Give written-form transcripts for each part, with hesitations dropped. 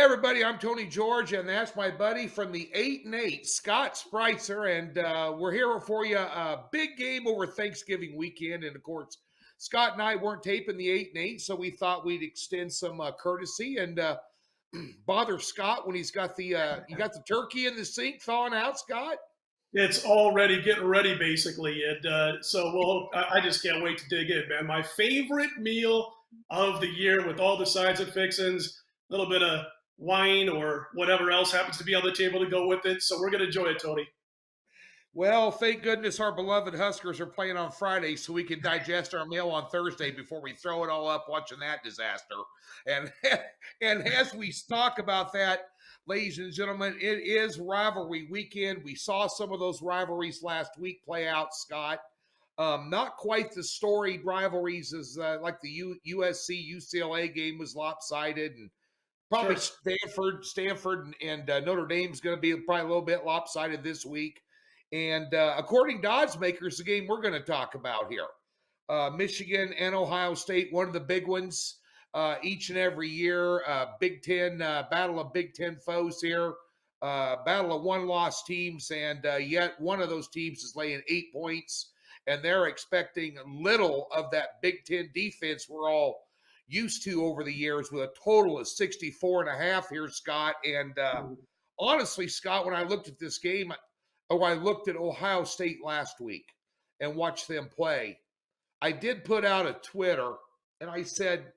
everybody, I'm Tony George, and that's my buddy from the 8-8, Scott Spreitzer, and we're here for you. A big game over Thanksgiving weekend, and of course, Scott and I weren't taping the 8-8, so we thought we'd extend some courtesy and bother Scott when he's got the you got the turkey in the sink thawing out, Scott. It's already getting ready, basically. And I just can't wait to dig in, man. My favorite meal of the year with all the sides and fixings, a little bit of wine or whatever else happens to be on the table to go with it. So we're going to enjoy it, Tony. Well, thank goodness our beloved Huskers are playing on Friday so we can digest our meal on Thursday before we throw it all up watching that disaster. And and as we talk about that, ladies and gentlemen, it is rivalry weekend. We saw some of those rivalries last week play out, Scott. Not quite the storied rivalries as like the USC UCLA game was lopsided, and probably Sure. Stanford and Notre Dame's going to be probably a little bit lopsided this week. And according to odds makers, the game we're going to talk about here, Michigan and Ohio State, one of the big ones each and every year. Big Ten battle of Big Ten foes here, battle of one-loss teams, and yet one of those teams is laying 8 points, and they're expecting little of that Big Ten defense we're all used to over the years, with a total of 64.5 here, Scott. And honestly, Scott, when I looked at this game, I looked at Ohio State last week and watched them play, I did put out a Twitter and I said,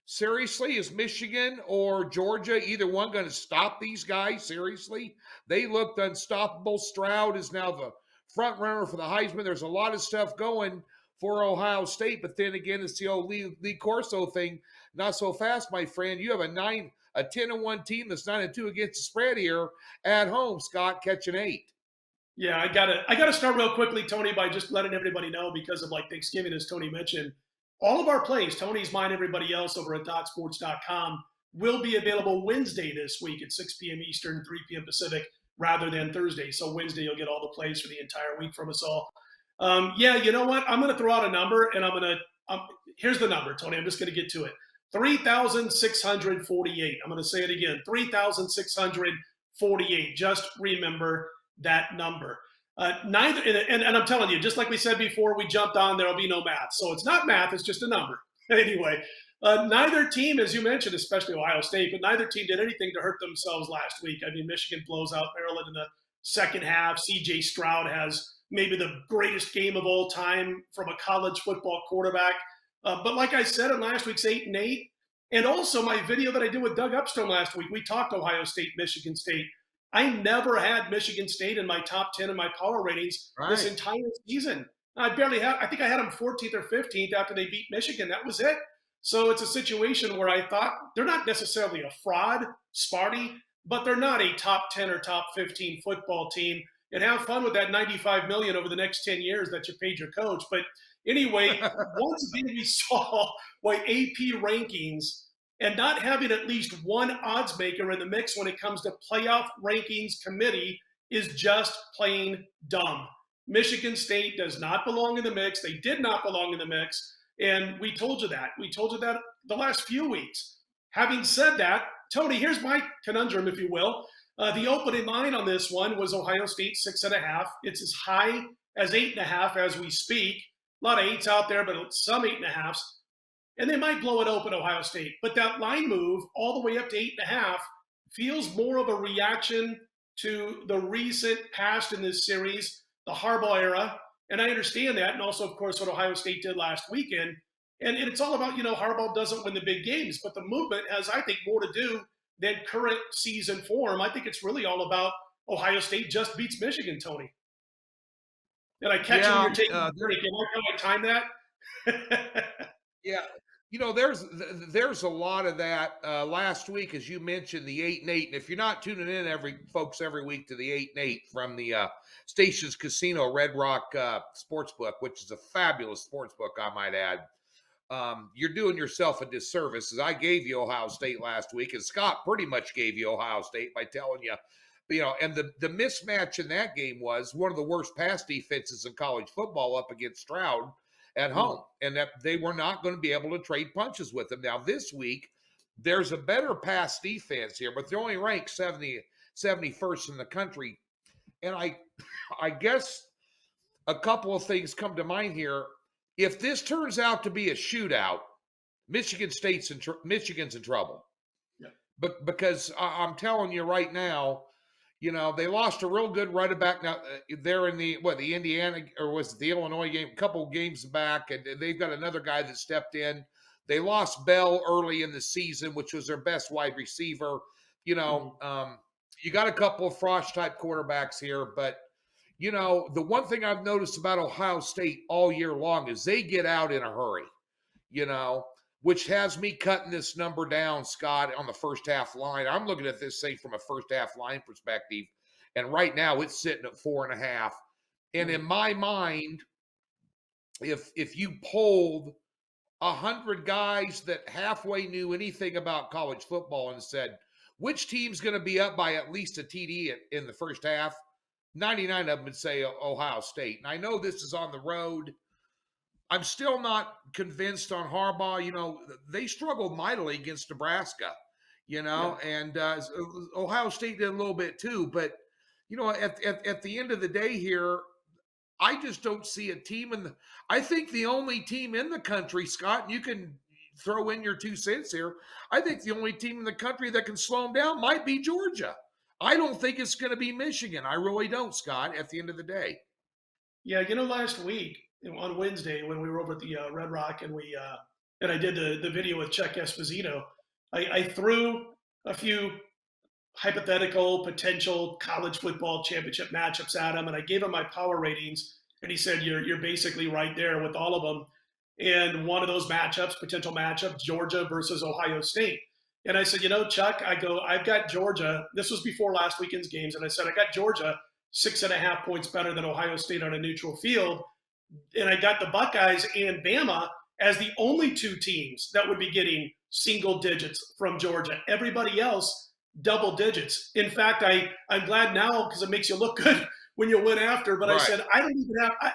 seriously, is Michigan or Georgia, either one, going to stop these guys? Seriously? They looked unstoppable. Stroud is now the front runner for the Heisman. There's a lot of stuff going for Ohio State, but then again, it's the old Lee Corso thing. Not so fast, my friend. You have a 10-1 team that's 9-2 against the spread here at home, Scott, catching 8. Yeah, I gotta start real quickly, Tony, by just letting everybody know, because of like Thanksgiving, as Tony mentioned, all of our plays, Tony's, mine, everybody else over at DocSports.com, will be available Wednesday this week at 6 p.m. Eastern, 3 p.m. Pacific, rather than Thursday. So Wednesday, you'll get all the plays for the entire week from us all. Yeah, you know what? I'm going to throw out a number, and here's the number, Tony. I'm just going to get to it. 3,648. I'm going to say it again. 3,648. Just remember that number. Neither, and I'm telling you, just like we said before, we jumped on, there'll be no math. So it's not math, it's just a number. Anyway, neither team, as you mentioned, especially Ohio State, but neither team did anything to hurt themselves last week. I mean, Michigan blows out Maryland in the second half. C.J. Stroud has maybe the greatest game of all time from a college football quarterback. But like I said in last week's 8-8, and also my video that I did with Doug Upstone last week, we talked Ohio State, Michigan State. I never had Michigan State in my top 10 in my power ratings this entire season. I think I had them 14th or 15th after they beat Michigan. That was it. So it's a situation where I thought they're not necessarily a fraud, Sparty, but they're not a top 10 or top 15 football team. And have fun with that $95 million over the next 10 years that you paid your coach. But anyway, once again, we saw why AP rankings and not having at least one odds maker in the mix when it comes to playoff rankings committee is just plain dumb. Michigan State does not belong in the mix. They did not belong in the mix. And we told you that. We told you that the last few weeks. Having said that, Tony, here's my conundrum, if you will. The opening line on this one was Ohio State 6.5. It's as high as 8.5 as we speak. A lot of 8s out there, but some 8.5s. And they might blow it open, Ohio State. But that line move all the way up to 8.5 feels more of a reaction to the recent past in this series, the Harbaugh era. And I understand that. And also, of course, what Ohio State did last weekend. And it's all about, Harbaugh doesn't win the big games. But the movement has, I think, more to do than current season form. I think it's really all about Ohio State just beats Michigan, Tony. Did I catch you when you're taking a break? You like how I timed that? Yeah. There's a lot of that last week, as you mentioned, the 8-8. And if you're not tuning in every week to the 8-8 from the Stations Casino Red Rock Sportsbook, which is a fabulous sportsbook, I might add, you're doing yourself a disservice, as I gave you Ohio State last week, and Scott pretty much gave you Ohio State by telling you, and the mismatch in that game was one of the worst pass defenses in college football up against Stroud at home, and that they were not going to be able to trade punches with them. Now, this week, there's a better pass defense here, but they're only ranked 71st in the country. And I guess a couple of things come to mind here. If this turns out to be a shootout, Michigan's in trouble. Yeah. But because I'm telling you right now, they lost a real good running back now. They're in the Indiana, or was it the Illinois game? A couple of games back, and they've got another guy that stepped in. They lost Bell early in the season, which was their best wide receiver. You got a couple of Frost type quarterbacks here, but the one thing I've noticed about Ohio State all year long is they get out in a hurry. Which has me cutting this number down, Scott, on the first half line. I'm looking at this thing from a first half line perspective, and right now it's sitting at 4.5. And in my mind, if you polled 100 guys that halfway knew anything about college football and said, which team's going to be up by at least a TD in the first half, 99 of them would say Ohio State. And I know this is on the road. I'm still not convinced on Harbaugh. They struggled mightily against Nebraska, and Ohio State did a little bit too. But, at the end of the day here, I just don't see a team I think the only team in the country, Scott, and you can throw in your 2 cents here, I think the only team in the country that can slow them down might be Georgia. I don't think it's going to be Michigan. I really don't, Scott, at the end of the day. Yeah, last week, on Wednesday when we were over at the Red Rock and I did the video with Chuck Esposito, I threw a few hypothetical potential college football championship matchups at him, and I gave him my power ratings, and he said you're basically right there with all of them. And one of those potential matchups, Georgia versus Ohio State. And I said, Chuck, I've got Georgia. This was before last weekend's games, and I said I got Georgia 6.5 points better than Ohio State on a neutral field. And I got the Buckeyes and Bama as the only 2 teams that would be getting single digits from Georgia. Everybody else, double digits. In fact, I'm glad now because it makes you look good when you win after. But right. I said,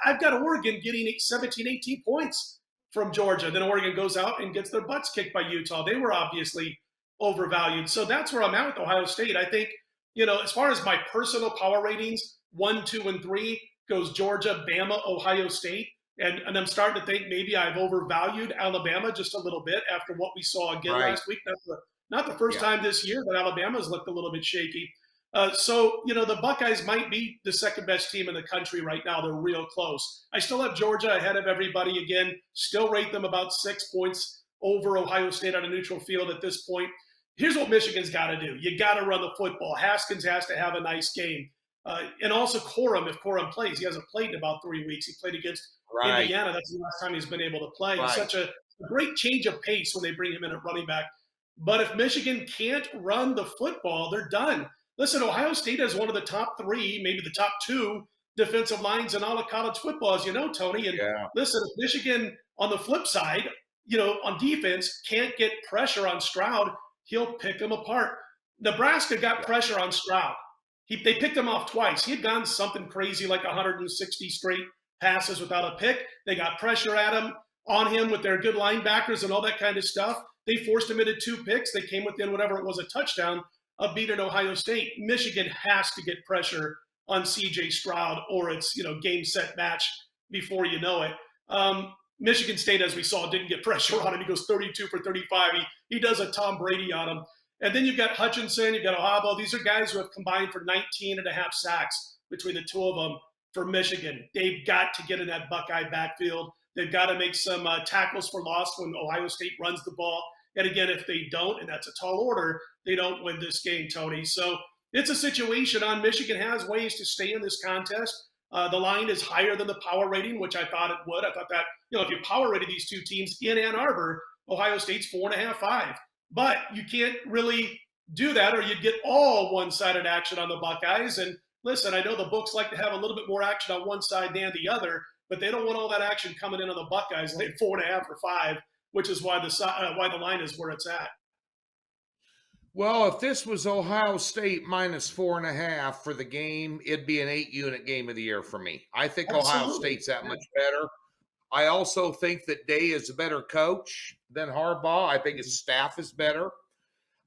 I've got Oregon getting 17, 18 points from Georgia. Then Oregon goes out and gets their butts kicked by Utah. They were obviously overvalued. So that's where I'm at with Ohio State. I think, as far as my personal power ratings, 1, 2, and 3, goes Georgia, Bama, Ohio State. And I'm starting to think maybe I've overvalued Alabama just a little bit after what we saw again last week. Not the first time this year, but Alabama's looked a little bit shaky. So the Buckeyes might be the second best team in the country right now. They're real close. I still have Georgia ahead of everybody again. Still rate them about 6 points over Ohio State on a neutral field at this point. Here's what Michigan's got to do. You got to run the football. Haskins has to have a nice game. And also Corum, if Corum plays. He hasn't played in about 3 weeks. He played against Indiana. That's the last time he's been able to play. Right. Such a great change of pace when they bring him in at running back. But if Michigan can't run the football, they're done. Listen, Ohio State has one of the top 3, maybe the top 2 defensive lines in all of college football, as you know, Tony. And listen, if Michigan, on the flip side, on defense, can't get pressure on Stroud, he'll pick them apart. Nebraska got pressure on Stroud. They picked him off twice. He had gone something crazy like 160 straight passes without a pick. They got pressure on him with their good linebackers and all that kind of stuff. They forced him into 2 picks. They came within whatever it was, a touchdown of beating Ohio State. Michigan has to get pressure on C.J. Stroud, or it's game, set, match before you know it. Michigan State, as we saw, didn't get pressure on him. He goes 32 for 35. He does a Tom Brady on him. And then you've got Hutchinson, you've got Ohabo. These are guys who have combined for 19.5 sacks between the 2 of them for Michigan. They've got to get in that Buckeye backfield. They've got to make some tackles for loss when Ohio State runs the ball. And again, if they don't, and that's a tall order, they don't win this game, Tony. So it's a situation on Michigan has ways to stay in this contest. The line is higher than the power rating, which I thought it would. I thought that, if you power rated these 2 teams in Ann Arbor, Ohio State's 4.5, 5. But you can't really do that, or you'd get all one-sided action on the Buckeyes. And listen, I know the books like to have a little bit more action on one side than the other, but they don't want all that action coming in on the Buckeyes late 4.5 or 5, which is why the line is where it's at. Well, if this was Ohio State minus 4.5 for the game, it'd be an 8-unit game of the year for me. I think Ohio State's that much better. I also think that Day is a better coach than Harbaugh. I think his staff is better.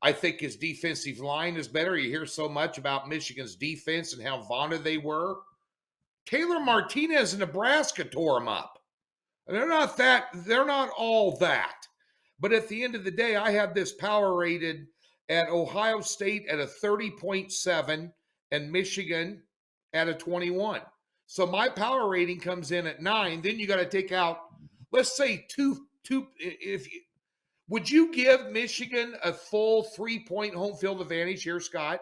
I think his defensive line is better. You hear so much about Michigan's defense and how vaunted they were. Taylor Martinez in Nebraska tore him up. They're not all that. But at the end of the day, I have this power rated at Ohio State at a 30.7 and Michigan at a 21. So my power rating comes in at 9. Then you got to take out, let's say would you give Michigan a full 3-point home field advantage here, Scott?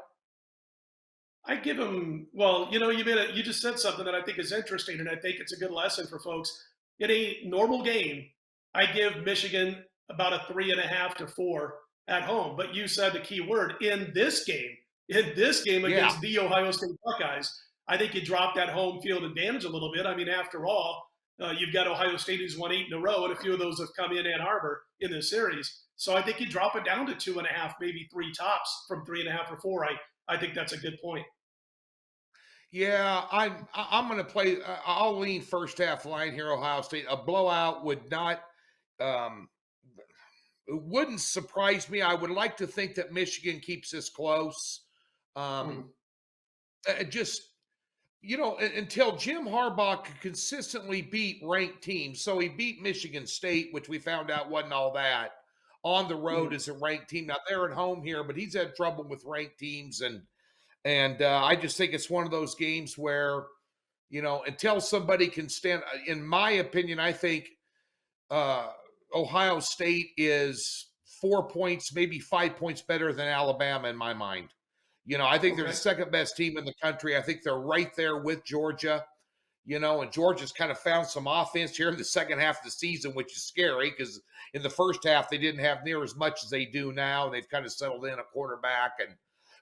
I give them, well, you just said something that I think is interesting, and I think it's a good lesson for folks. In a normal game, I give Michigan about a 3.5 to 4 at home. But you said the key word in this game against the Ohio State Buckeyes, I think you drop that home field advantage a little bit. I mean, after all, you've got Ohio State who's won 8 in a row, and a few of those have come in Ann Arbor in this series. So I think you drop it down to 2.5, maybe 3 tops from 3.5 or 4. I think that's a good point. Yeah, I'm going to play. I'll lean first half line here. Ohio State, a blowout would not. It wouldn't surprise me. I would like to think that Michigan keeps this close. Just until Jim Harbaugh could consistently beat ranked teams. So he beat Michigan State, which we found out wasn't all that, on the road as a ranked team. Now they're at home here, but he's had trouble with ranked teams, and I just think it's one of those games where, until somebody can stand, in my opinion, I think Ohio State is 4 points, maybe 5 points better than Alabama in my mind. I think they're the second best team in the country. I think they're right there with Georgia, and Georgia's kind of found some offense here in the second half of the season, which is scary because in the first half, they didn't have near as much as they do now. They've kind of settled in a quarterback, and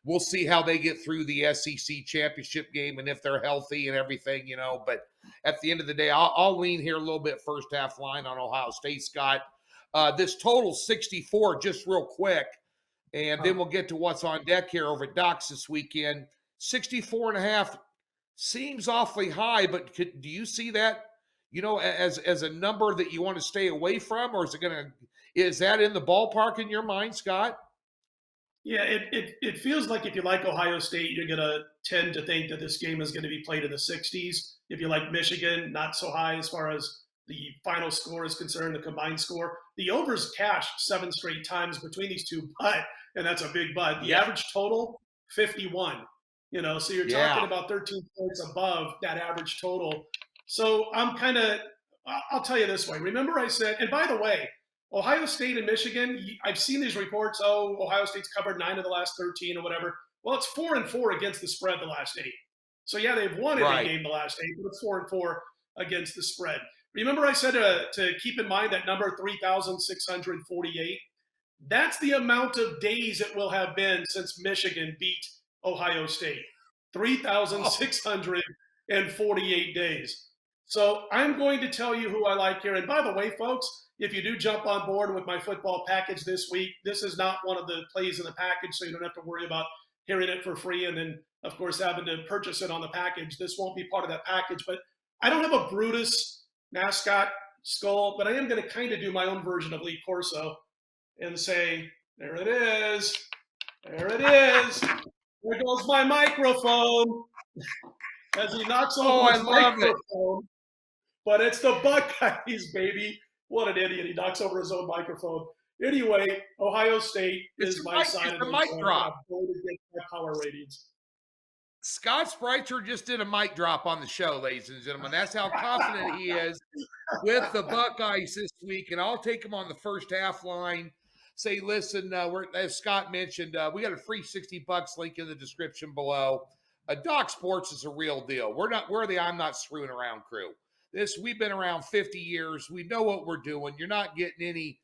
we'll see how they get through the SEC championship game and if they're healthy and everything, But at the end of the day, I'll lean here a little bit first half line on Ohio State, Scott. This total 64, just real quick, and then we'll get to what's on deck here over at Docs this weekend. 64.5 seems awfully high, but do you see that, as a number that you want to stay away from, or is that in the ballpark in your mind, Scott? Yeah, it feels like if you like Ohio State, you're going to tend to think that this game is going to be played in the 60s. If you like Michigan, not so high as far as the final score is concerned, the combined score. The overs cashed 7 straight times between these two, and that's a big but. The average total, 51. So you're talking about 13 points above that average total. So I'll tell you this way. Remember I said, and by the way, Ohio State and Michigan, I've seen these reports, Ohio State's covered 9 of the last 13 or whatever. Well, it's 4-4 against the spread the last 8. So, yeah, they've won every game the last 8, but it's 4-4 against the spread. Remember I said to keep in mind that number 3,648? That's the amount of days it will have been since Michigan beat Ohio State. 3,648 days. So I'm going to tell you who I like here. And by the way, folks, if you do jump on board with my football package this week, this is not one of the plays in the package, so you don't have to worry about hearing it for free and then, of course, having to purchase it on the package. This won't be part of that package. But I don't have a Brutus mascot skull, but I am going to kind of do my own version of Lee Corso and say, there it is. There it is. There goes my microphone. As he knocks over his microphone. But it's the Buckeyes, baby. What an idiot. He knocks over his own microphone. Anyway, Ohio State is my side of the mic drop. I'm going to get my power ratings. Scott Spreitzer just did a mic drop on the show, ladies and gentlemen. That's how confident he is with the Buckeyes this week. And I'll take him on the first half line. Say, listen, as Scott mentioned, we got a free $60 link in the description below. Doc Sports is a real deal. We're the I'm not screwing around crew. We've been around 50 years. We know what we're doing. You're not getting any,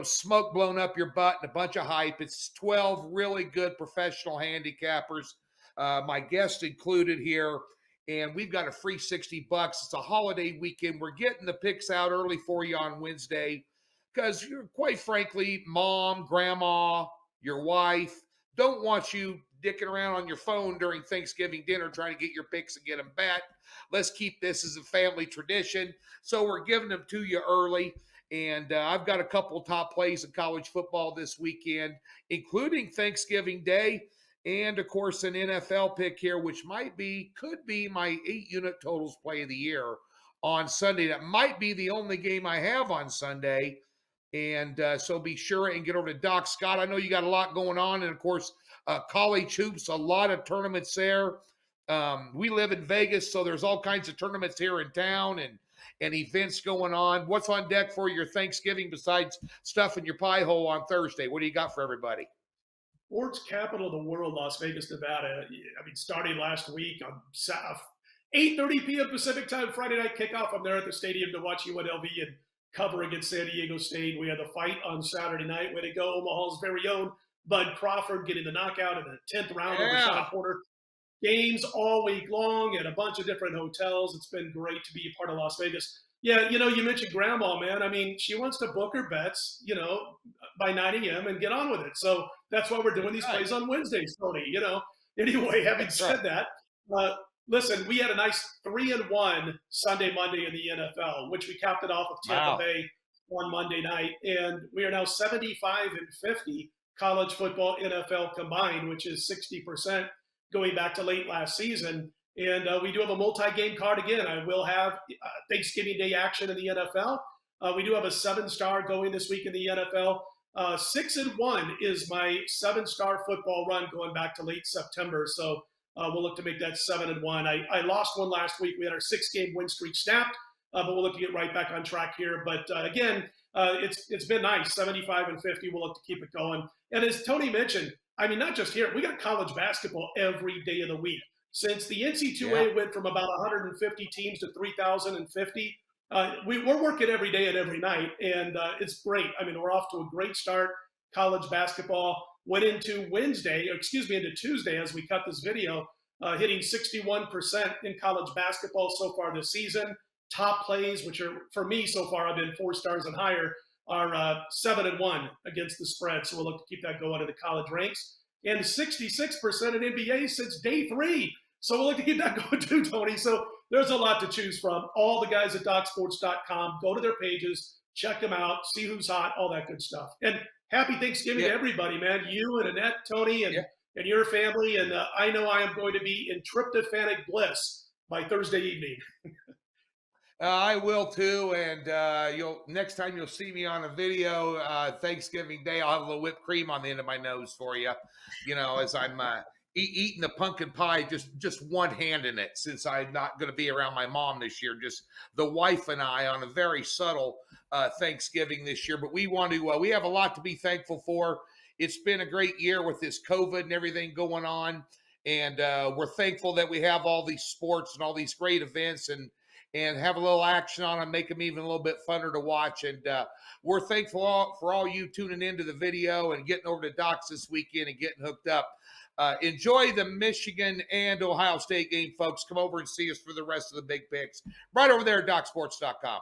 smoke blown up your butt and a bunch of hype. It's 12 really good professional handicappers. My guest included here, and we've got a free $60. It's a holiday weekend. We're getting the picks out early for you on Wednesday because, quite frankly, mom, grandma, your wife don't want you dicking around on your phone during Thanksgiving dinner trying to get your picks and get them bet. Let's keep this as a family tradition. So we're giving them to you early. And I've got a couple top plays in college football this weekend, including Thanksgiving Day, and of course an NFL pick here, which could be my 8 unit totals play of the year on Sunday. That might be the only game I have on Sunday. And so be sure and get over to Doc Scott. I know you got a lot going on. And of course, college hoops, a lot of tournaments there. We live in Vegas, so there's all kinds of tournaments here in town and events going on. What's on deck for your Thanksgiving besides stuffing your pie hole on Thursday? What do you got for everybody? Sports capital of the world, Las Vegas, Nevada. I mean, starting last week on 8:30 p.m. Pacific time, Friday night kickoff. I'm there at the stadium to watch UNLV and cover against San Diego State. We had the fight on Saturday night. Way to go, Omaha's very own Bud Crawford getting the knockout in the 10th round over Sean Porter. Games all week long at a bunch of different hotels. It's been great to be a part of Las Vegas. Yeah, you mentioned Grandma, man. I mean, she wants to book her bets, by 9 a.m. and get on with it. So that's why we're doing these plays on Wednesdays, Tony. Anyway, having said that, listen, we had a nice 3-1 Sunday, Monday in the NFL, which we capped it off with Tampa Bay on Monday night. And we are now 75-50 college football, NFL combined, which is 60% going back to late last season. And we do have a multi-game card again. I will have Thanksgiving Day action in the NFL. We do have a 7-star going this week in the NFL. 6-1 is my 7-star football run going back to late September. So we'll look to make that 7-1. I lost one last week. We had our 6-game win streak snapped, but we'll look to get right back on track here. But again, it's been nice, 75-50. We'll look to keep it going. And as Tony mentioned, I mean, not just here, we got college basketball every day of the week. Since the NC2A went from about 150 teams to 3,050, we're working every day and every night, and it's great. I mean, we're off to a great start. College basketball went into Tuesday as we cut this video, hitting 61% in college basketball so far this season. Top plays, which are, for me so far, I've been 4 stars and higher, are 7-1 against the spread. So we'll look to keep that going in the college ranks. And 66% in NBA since day 3. So we'll look to keep that going too, Tony. So there's a lot to choose from. All the guys at DocSports.com, go to their pages, check them out, see who's hot, all that good stuff. And happy Thanksgiving to everybody, man. You and Annette, Tony, and your family. And I know I am going to be in tryptophanic bliss by Thursday evening. I will too, and next time you'll see me on a video Thanksgiving Day, I'll have a little whipped cream on the end of my nose for you, as I'm eating the pumpkin pie, just one hand in it, since I'm not going to be around my mom this year, just the wife and I on a very subtle Thanksgiving this year. But we want to, we have a lot to be thankful for. It's been a great year with this COVID and everything going on, and we're thankful that we have all these sports and all these great events and have a little action on them, make them even a little bit funner to watch. And we're thankful for all you tuning into the video and getting over to Docs this weekend and getting hooked up. Enjoy the Michigan and Ohio State game, folks. Come over and see us for the rest of the big picks right over there at DocSports.com.